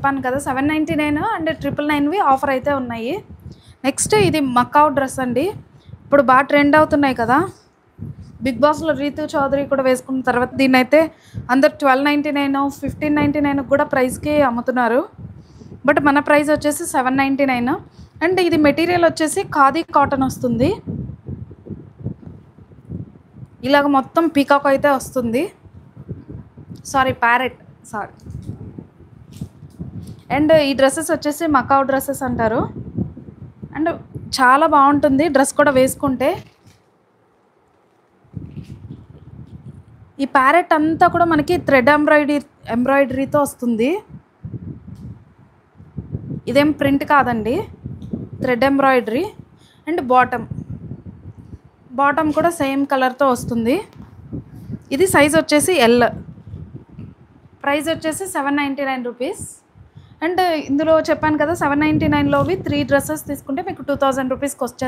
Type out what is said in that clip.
చెప్పాను కదా 799 and 999వి offer అయితే ఉన్నాయి. నెక్స్ట్ ఇది మకావ్ డ్రెస్ అండి. ఇప్పుడు బాగా ట్రెండ్ అవుతున్నాయి కదా, బిగ్ బాస్లో రీతు చౌదరి కూడా వేసుకున్న తర్వాత దీన్నైతే అందరు 1299 1599 కూడా ప్రైస్కి అమ్ముతున్నారు. బట్ మన ప్రైస్ వచ్చేసి 799. అండ్ ఇది మెటీరియల్ వచ్చేసి ఖాదీ కాటన్ వస్తుంది. ఇలాగ మొత్తం పీకాక్ అయితే వస్తుంది, ప్యారెట్ అండ్ ఈ డ్రెస్సెస్ వచ్చేసి మకావ్ డ్రెస్సెస్ అంటారు. అండ్ చాలా బాగుంటుంది డ్రెస్ కూడా వేసుకుంటే. ఈ ప్యారెట్ అంతా కూడా మనకి థ్రెడ్ ఎంబ్రాయిడరీతో వస్తుంది. ఇదేం ప్రింట్ కాదండి, థ్రెడ్ ఎంబ్రాయిడరీ. అండ్ బాటమ్ కూడా సేమ్ కలర్తో వస్తుంది. ఇది సైజ్ వచ్చేసి ఎల్, ప్రైస్ వచ్చేసి 799 రూపీస్. అండ్ ఇందులో చెప్పాను కదా 799లోవి 3 డ్రెస్సెస్ తీసుకుంటే మీకు 2000 రూపీస్కి వచ్చేస్తుంది.